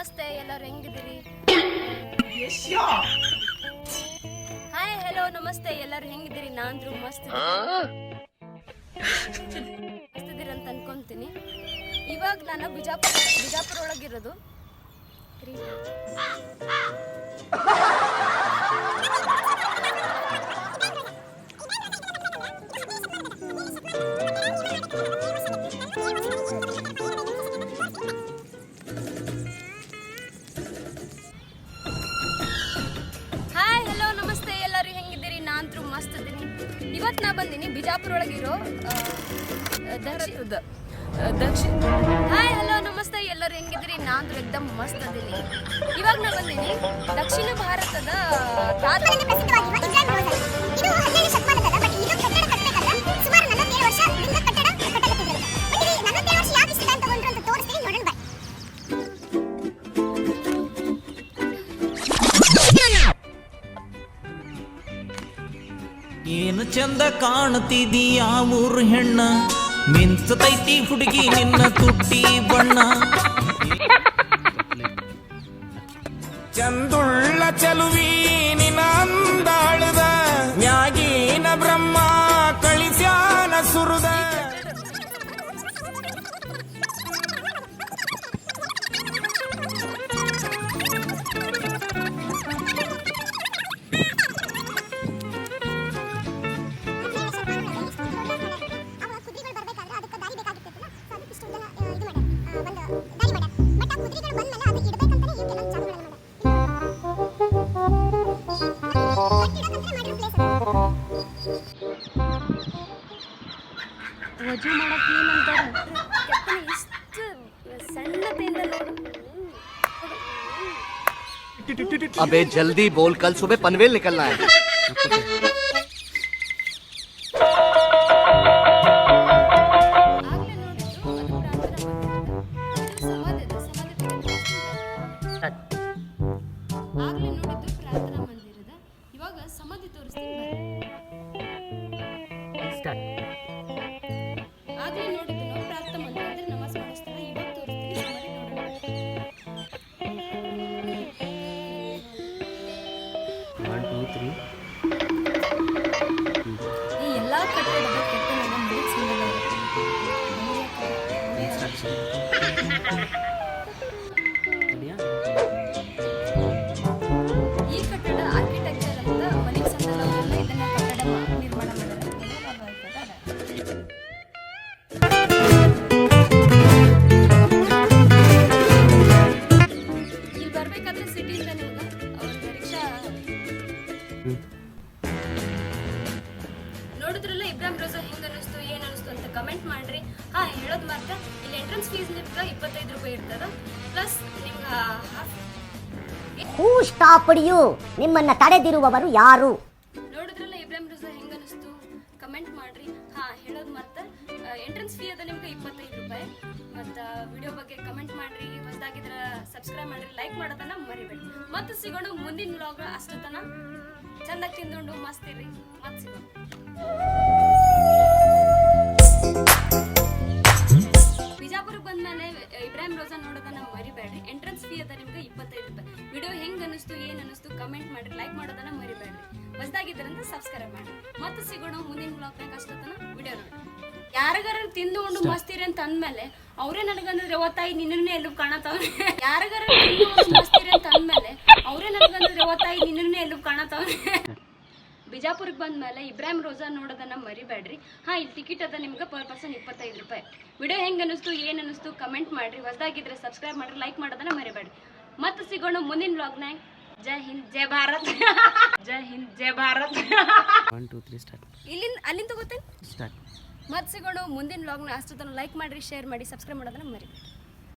ನಮಸ್ತೆ, ಎಲ್ಲರೂ ಹೆಂಗಿದ್ದೀರಿ? Hi hello ನಮಸ್ತೆ, ಎಲ್ಲರೂ ಹೆಂಗಿದ್ದೀರಿ? ನಾನಂದ್ರೂ ಮಸ್ತ್ ಮಸ್ತಿದ್ದೀರಿ ಅಂತ ಅನ್ಕೊಂತೀನಿ. ಇವಾಗ ನಾನು ಬಿಜಾಪುರ ಒಳಗಿರೋದು. ಹಾಯ್ ಹಲೋ ನಮಸ್ತೆ, ಎಲ್ಲರೂ ಹೆಂಗಿದ್ದೀರಿ? ನಾನಂತೂ ಮಸ್ತ್ ಇದ್ದೀನಿ. ಇವತ್ತು ನಾ ಬಂದೀನಿ ಬಿಜಾಪುರ ಒಳಗಿರೋ ದಕ್ಷಿಣ. ಹಾಯ್ ಹಲೋ ನಮಸ್ತೆ, ಎಲ್ಲರೂ ಹೆಂಗಿದ್ದೀರಿ? ನಾನಂತೂ ಎಕ್ದಮ್ ಮಸ್ತ್ ಅದೀನಿ. ಇವಾಗ ನಾ ಬಂದೀನಿ ದಕ್ಷಿಣ ಭಾರತದ ಏನು ಚಂದ ಕಾಣ್ತಿದೀಯ ಊರ್ ಹೆಣ್ಣ, ಮಿಂಚತೈತಿ ಹುಡುಗಿ ನಿನ್ನ ತುಟ್ಟಿ ಬಣ್ಣ. ಚಂದುಳ್ಳ ಚಲುವಿ ನಿನ್ನ ಅಂದಾಳದ ಮ್ಯಾಗಿನ ಬ್ರಹ್ಮ ಕಳಿಸ್ಯಾನ ಸುರುದ. ವಜು ಮಾಡಕ್ ಏನಂತಾರೆ ಇಷ್ಟು ಸಣ್ಣತೆಯಿಂದ ನೋಡು. अबे जल्दी बोल, कल सुबह पनवेल निकलना है. ಆಗ್ಲೇ ನೋಡಿದ್ದು ಪ್ರಾರ್ಥನಾ ಮಂದಿರದ, ಇವಾಗ ಸಮಾಧಿ ತೋರಿಸ್ತೀನಿ. ಆಗ್ಲೇ ನೋಡಿದ್ದು ಪ್ರಾರ್ಥನಾ ಮಂದಿರ ಅಂದ್ರೆ ನಮಾಜ್ ಮಾಡೋ ಸ್ಥಳ. ಇವಾಗ ತೋರಿಸ್ತೀನಿ ಸಮಾಧಿ ನೋಡೋಣ. ಈ ಎಲ್ಲಾ ಕಟ್ಟಡದ ಕೆತ್ತನೆಗಳ ಈ ಕಟ್ಟಡ ಆರ್ಕಿಟೆಕ್ಚರ್ ಅಂತ ಮಲಿಕ್ ಸಂದಲ್ ಅವರೆಲ್ಲ ಇದನ್ನ ಕಟ್ಟಡ ನಿರ್ಮಾಣ ಮಾಡಿದ್ದಾರೆ. ಇಲ್ಲಿ ಬರ್ಬೇಕಾದ್ರೆ ಸಿಟಿಯಿಂದ ನಿಮ್ಗೆ ಒಂದು ರಿಕ್ಷಾ ನೋಡಿದ್ರಲ್ಲ. ಇಬ್ರಾಹಿಂ ರೋಜಾ ಹೆಂಗ್ ಅನಿಸ್ತು, ಏನ್ ಅನಿಸ್ತು ಅಂತ ಕಮೆಂಟ್ ಮಾಡ್ರಿ. ಹೇಳೋದು ಮಾತ್ರ, ಇಲ್ಲಿ ಎಂಟ್ರೆನ್ಸ್ ಫೀಸ್ ನಿಮ್ಗೆ 25 ರೂಪಾಯಿ ಇರ್ತದ. ಪ್ಲಸ್ ನಿಮ್ಗೆ ಹೂ ಸ್ಟಾಪ್ ಯು, ನಿಮ್ಮನ್ನ ತಡೆದಿರುವವರು ಯಾರು? ನೋಡಿದ್ರಲ್ಲ ಇಬ್ರಾಹಿಂ ರೋಜಾ ಹೆಂಗ್ ಅನಿಸ್ತು ಕಮೆಂಟ್ ಮಾಡ್ರಿ. ಹೇಳೋದು ಮಾತ್ರ, ಎಂಟ್ರೆನ್ಸ್ ಫೀ ಅದ ನಿಮ್ಗೆ 25 ರೂಪಾಯಿ. ಮತ್ತು ವಿಡಿಯೋ ಬಗ್ಗೆ ಕಮೆಂಟ್ ಮಾಡ್ರಿ. ಹೊಸದಾಗಿದ್ರೆ ಸಬ್ಸ್ಕ್ರೈಬ್ ಮಾಡ್ರಿ, ಲೈಕ್ ಮಾಡೋದನ್ನ ಮರಿಬೇಡಿ. ಮತ್ತೆ ಸಿಗೋಣ ಮುಂದಿನ ವ್ಲಾಗ್. ಅಷ್ಟೊತ್ತನ ಚಂದಾಗಿ ತಿಂದುಂಡು ಮಸ್ತ್ ಇರ್ರಿ. ಮತ್ತೆ ಸಿಗೋಣ. ಬಿಜಾಪುರಕ್ಕೆ ಬಂದ್ಮೇಲೆ ಇಬ್ರಾಹಿಂ ರೋಜಾ ನೋಡೋದನ್ನ ಮರಿಬೇಡ್ರಿ. ಎಂಟ್ರೆನ್ಸ್ ಫೀ ಅದ ನಿಮ್ಗೆ 25 ರೂಪಾಯಿ. ವಿಡಿಯೋ ಹೆಂಗ್ ಅನಿಸ್ತು, ಏನ್ ಅನಿಸ್ತು ಕಮೆಂಟ್ ಮಾಡ್ರಿ, ಲೈಕ್ ಮಾಡೋದನ್ನ ಮರಿಬೇಡ್ರಿ. ಹೊಸದಾಗಿದ್ರಂತ ಸಬ್ಸ್ಕ್ರೈಬ್ ಮಾಡಿ. ಮತ್ತೆ ಸಿಗೋಣ ಮುಂದಿನ ಬ್ಲಾಗ್ನಾಗ. ಅಷ್ಟೊತ್ತನ ವಿಡಿಯೋ ನೋಡಿ. ಯಾರಿಗಾರ ತಿಂದು ಉಂಡು ಮಸ್ತಿರಿ ಅಂತ ಅಂದ್ಮೇಲೆ ಅವರೇ ನನಗಂದ್ರೆ ಓತಾಯಿ ನಿನ್ನೇ ಎಲ್ಲೂ ಕಾಣತಾವ್ರೆ. ಯಾರಿಗಾರ ತಿಂದು ಉಂಡು ಮಸ್ತಿರಿ ಅಂತ ಅಂದ್ಮೇಲೆ ಅವರೇ ನನಗಂದ್ರೆ ಓತಾಯಿ ನಿನ್ನೇ ಎಲ್ಲೂ ಕಾಣತಾವ್ರೆ. ಬಿಜಾಪುರಕ್ಕೆ ಬಂದ್ಮೇಲೆ ಇಬ್ರಾಹಿಂ ರೋಜಾ ನೋಡೋದನ್ನ ಮರಿಬೇಡ್ರಿ. ಇಲ್ಲಿ ಟಿಕೆಟ್ ಅದ ನಿಮ್ಗೆ ಪರ್ ಪರ್ಸನ್ 25 ರೂಪಾಯಿ. ವಿಡಿಯೋ ಹೆಂಗ್ ಅನಿಸ್ತು, ಏನ್ ಅನಿಸ್ತು ಕಮೆಂಟ್ ಮಾಡ್ರಿ. ಹೊಸದಾಗಿದ್ರೆ ಸಬ್ಸ್ಕ್ರೈಬ್ ಮಾಡ್ರಿ, ಲೈಕ್ ಮಾಡೋದನ್ನ ಮರಿಬೇಡ್ರಿ. ಮತ್ತೆ ಸಿಗೋಣ ಮುಂದಿನ ವ್ಲಾಗ್ನಾಗ. ಜೈ ಹಿಂದ್ ಜೈ ಭಾರತ್. ಜೈ ಹಿಂದ್ ಜೈ ಭಾರತ್. 1 2 3 ಸ್ಟಾರ್ಟ್. ಅಲ್ಲಿಂದ ತಗೋತೇನೆ ಸ್ಟಾರ್ಟ್. ಮತ್ತೆ ಸಿಗೋಣ ಮುಂದಿನ ವ್ಲಾಗ್ನ. ಅಷ್ಟೊತ್ತನ ಲೈಕ್ ಮಾಡ್ರಿ, ಶೇರ್ ಮಾಡಿ, ಸಬ್ಸ್ಕ್ರೈಬ್ ಮಾಡೋದನ್ನ ಮರಿಬೇಡ್ರಿ.